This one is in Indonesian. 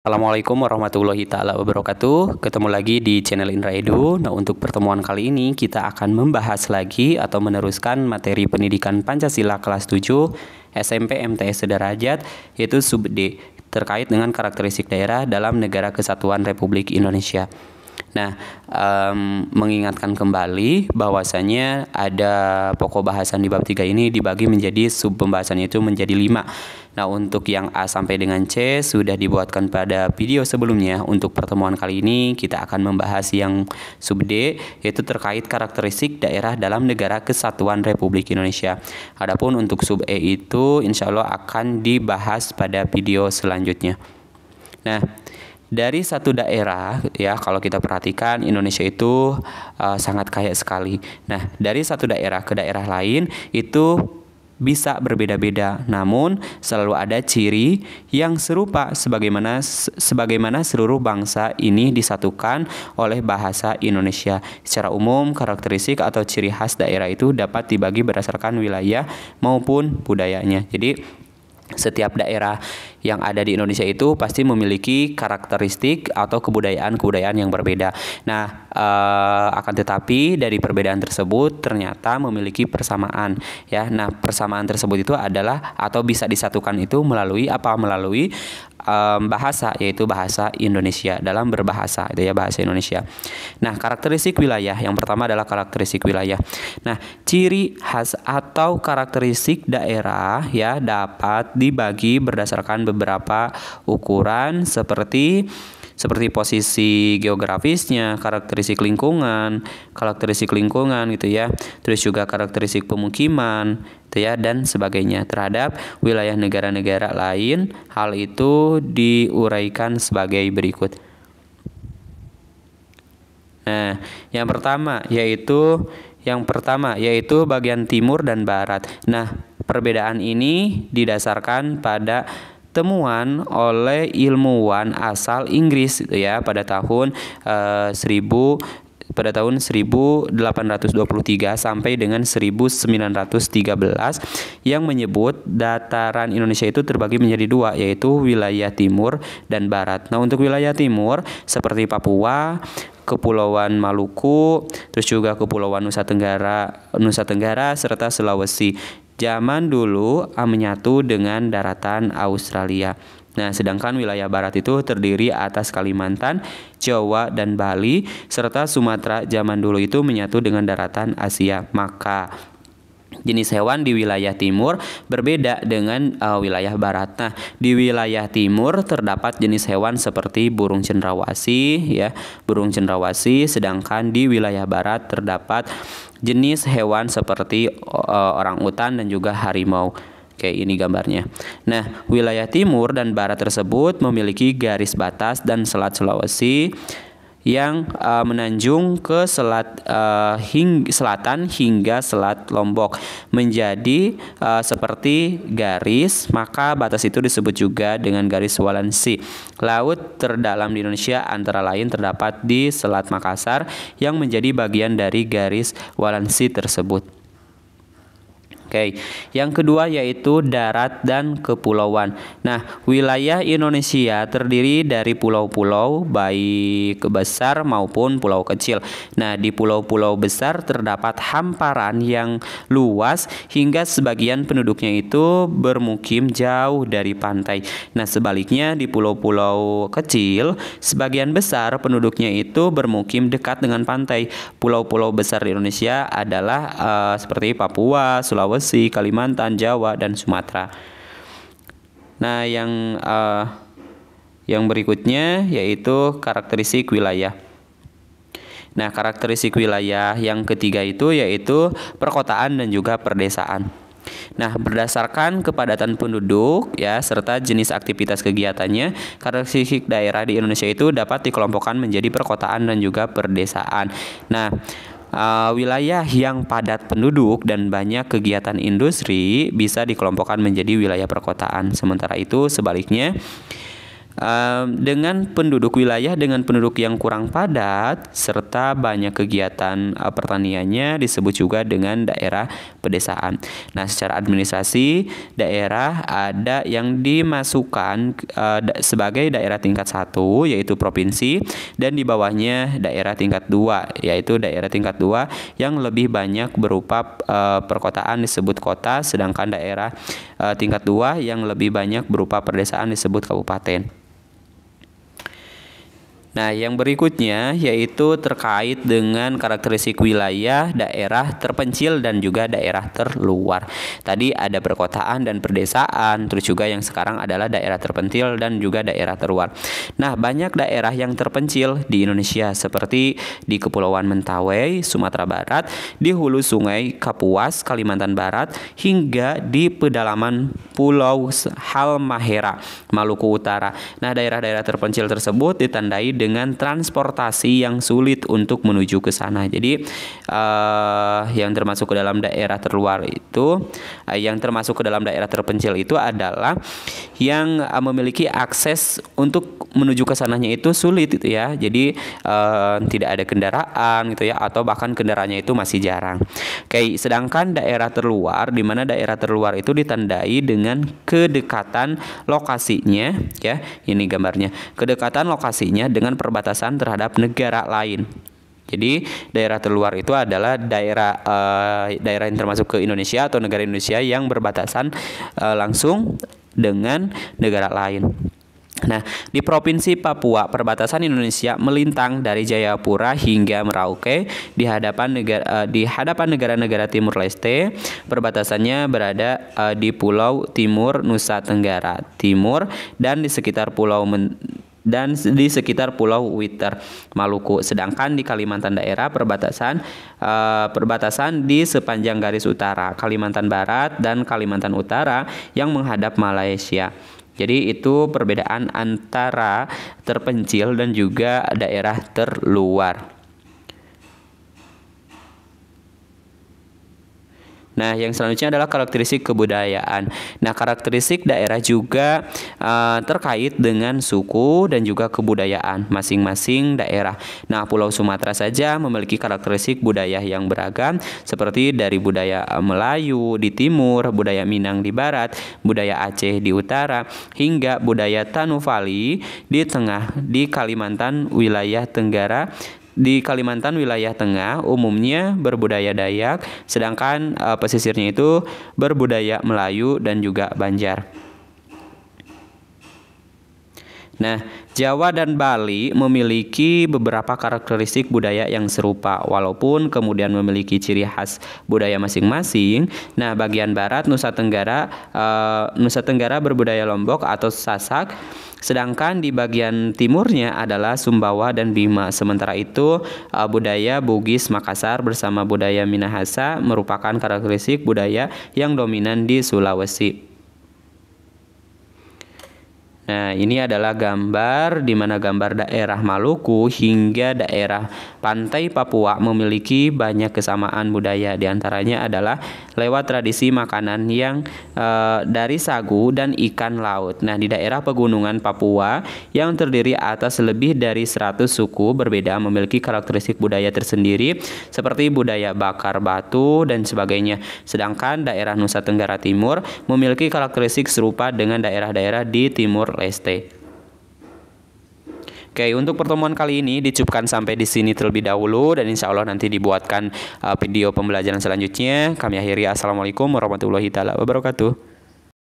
Assalamualaikum warahmatullahi taala wabarakatuh. Ketemu lagi di channel Indra Edu. Nah, untuk pertemuan kali ini kita akan membahas lagi atau meneruskan materi pendidikan Pancasila kelas 7 SMP MTS Sederajat, yaitu sub D, terkait dengan karakteristik daerah dalam Negara Kesatuan Republik Indonesia. Nah, mengingatkan kembali bahwasanya ada pokok bahasan di bab 3 ini dibagi menjadi sub pembahasannya itu menjadi 5. Nah, untuk yang A sampai dengan C sudah dibuatkan pada video sebelumnya. Untuk pertemuan kali ini kita akan membahas yang sub D, yaitu terkait karakteristik daerah dalam Negara Kesatuan Republik Indonesia. Adapun untuk sub E itu insya Allah akan dibahas pada video selanjutnya. Nah, dari satu daerah ya, kalau kita perhatikan Indonesia itu sangat kaya sekali. Nah, dari satu daerah ke daerah lain itu bisa berbeda-beda, namun selalu ada ciri yang serupa sebagaimana seluruh bangsa ini disatukan oleh bahasa Indonesia. Secara umum, karakteristik atau ciri khas daerah itu dapat dibagi berdasarkan wilayah maupun budayanya. Jadi setiap daerah yang ada di Indonesia itu pasti memiliki karakteristik atau kebudayaan yang berbeda. Nah, akan tetapi dari perbedaan tersebut ternyata memiliki persamaan ya. Nah, persamaan tersebut itu adalah atau bisa disatukan itu melalui apa? Melalui bahasa, yaitu bahasa Indonesia, dalam berbahasa itu ya, bahasa Indonesia. Nah, karakteristik wilayah yang pertama adalah karakteristik wilayah. Nah, ciri khas atau karakteristik daerah ya dapat dibagi berdasarkan beberapa ukuran seperti posisi geografisnya, karakteristik lingkungan gitu ya. Terus juga karakteristik pemukiman gitu ya, dan sebagainya. Terhadap wilayah negara-negara lain, hal itu diuraikan sebagai berikut. Nah, yang pertama yaitu bagian timur dan barat. Nah, perbedaan ini didasarkan pada temuan oleh ilmuwan asal Inggris gitu ya pada tahun 1823 sampai dengan 1913 yang menyebut dataran Indonesia itu terbagi menjadi dua, yaitu wilayah timur dan barat. Nah, untuk wilayah timur seperti Papua, Kepulauan Maluku, terus juga Kepulauan Nusa Tenggara serta Sulawesi zaman dulu menyatu dengan daratan Australia. Nah, sedangkan wilayah barat itu terdiri atas Kalimantan, Jawa, dan Bali, serta Sumatera zaman dulu itu menyatu dengan daratan Asia. Maka jenis hewan di wilayah timur berbeda dengan wilayah barat. Nah, di wilayah timur terdapat jenis hewan seperti burung cendrawasih ya, sedangkan di wilayah barat terdapat jenis hewan seperti orangutan dan juga harimau. Kayak ini gambarnya. Nah, wilayah timur dan barat tersebut memiliki garis batas dan selat Sulawesi yang menanjung ke selatan hingga selat Lombok menjadi seperti garis, maka batas itu disebut juga dengan garis Wallensi. Laut terdalam di Indonesia antara lain terdapat di Selat Makassar yang menjadi bagian dari garis Wallensi tersebut. Oke, yang kedua yaitu darat dan kepulauan. Nah, wilayah Indonesia terdiri dari pulau-pulau baik besar maupun pulau kecil. Nah, di pulau-pulau besar terdapat hamparan yang luas hingga sebagian penduduknya itu bermukim jauh dari pantai. Nah, sebaliknya di pulau-pulau kecil, sebagian besar penduduknya itu bermukim dekat dengan pantai. Pulau-pulau besar di Indonesia adalah seperti Papua, Sulawesi, Kalimantan, Jawa, dan Sumatera. Nah, yang berikutnya yaitu karakteristik wilayah. Nah, karakteristik wilayah yang ketiga itu yaitu perkotaan dan juga perdesaan. Nah, berdasarkan kepadatan penduduk ya serta jenis aktivitas kegiatannya, karakteristik daerah di Indonesia itu dapat dikelompokkan menjadi perkotaan dan juga perdesaan. Nah, wilayah yang padat penduduk dan banyak kegiatan industri bisa dikelompokkan menjadi wilayah perkotaan. Sementara itu sebaliknya, Dengan penduduk wilayah dengan penduduk yang kurang padat serta banyak kegiatan pertaniannya disebut juga dengan daerah pedesaan. Nah, secara administrasi daerah ada yang dimasukkan sebagai daerah tingkat 1 yaitu provinsi, dan di bawahnya daerah tingkat 2 yaitu daerah tingkat 2 yang lebih banyak berupa perkotaan disebut kota, sedangkan daerah tingkat 2 yang lebih banyak berupa pedesaan disebut kabupaten. Nah, yang berikutnya yaitu terkait dengan karakteristik wilayah, daerah terpencil dan juga daerah terluar. Tadi ada perkotaan dan perdesaan, terus juga yang sekarang adalah daerah terpencil dan juga daerah terluar. Nah, banyak daerah yang terpencil di Indonesia seperti di Kepulauan Mentawai, Sumatera Barat, di hulu Sungai Kapuas, Kalimantan Barat, hingga di pedalaman Pulau Halmahera, Maluku Utara. Nah, daerah-daerah terpencil tersebut ditandai dengan transportasi yang sulit untuk menuju ke sana. Jadi yang termasuk ke dalam daerah terluar itu, yang termasuk ke dalam daerah terpencil itu adalah yang memiliki akses untuk menuju ke sananya itu sulit itu ya. Jadi tidak ada kendaraan gitu ya, atau bahkan kendaraannya itu masih jarang. Oke, sedangkan daerah terluar, di mana daerah terluar itu ditandai dengan kedekatan lokasinya ya. Ini gambarnya. Kedekatan lokasinya dengan perbatasan terhadap negara lain. Jadi daerah terluar itu adalah daerah yang termasuk ke Indonesia atau negara Indonesia yang berbatasan langsung dengan negara lain. Nah, di Provinsi Papua, perbatasan Indonesia melintang dari Jayapura hingga Merauke di hadapan negara-negara Timur Leste. Perbatasannya berada di Pulau Timur, Nusa Tenggara Timur, dan di sekitar Pulau Witter, Maluku. Sedangkan di Kalimantan daerah perbatasan di sepanjang garis utara, Kalimantan Barat dan Kalimantan Utara yang menghadap Malaysia. Jadi itu perbedaan antara terpencil dan juga daerah terluar. Nah, yang selanjutnya adalah karakteristik kebudayaan. Nah, karakteristik daerah juga terkait dengan suku dan juga kebudayaan masing-masing daerah. Nah, Pulau Sumatera saja memiliki karakteristik budaya yang beragam, seperti dari budaya Melayu di timur, budaya Minang di barat, budaya Aceh di utara, hingga budaya Tanufali di tengah. Di Kalimantan wilayah tengah umumnya berbudaya Dayak, sedangkan pesisirnya itu berbudaya Melayu dan juga Banjar. Nah, Jawa dan Bali memiliki beberapa karakteristik budaya yang serupa, walaupun kemudian memiliki ciri khas budaya masing-masing. Nah, bagian barat Nusa Tenggara berbudaya Lombok atau Sasak, sedangkan di bagian timurnya adalah Sumbawa dan Bima. Sementara itu, budaya Bugis Makassar bersama budaya Minahasa merupakan karakteristik budaya yang dominan di Sulawesi. Nah, ini adalah gambar di mana gambar daerah Maluku hingga daerah pantai Papua memiliki banyak kesamaan budaya. Di antaranya adalah lewat tradisi makanan yang dari sagu dan ikan laut. Nah, di daerah pegunungan Papua yang terdiri atas lebih dari 100 suku berbeda memiliki karakteristik budaya tersendiri seperti budaya bakar batu dan sebagainya. Sedangkan daerah Nusa Tenggara Timur memiliki karakteristik serupa dengan daerah-daerah di Timur Leste. Oke, untuk pertemuan kali ini dicukupkan sampai di sini terlebih dahulu, dan insya Allah nanti dibuatkan video pembelajaran selanjutnya. Kami akhiri. Assalamualaikum warahmatullahi wabarakatuh.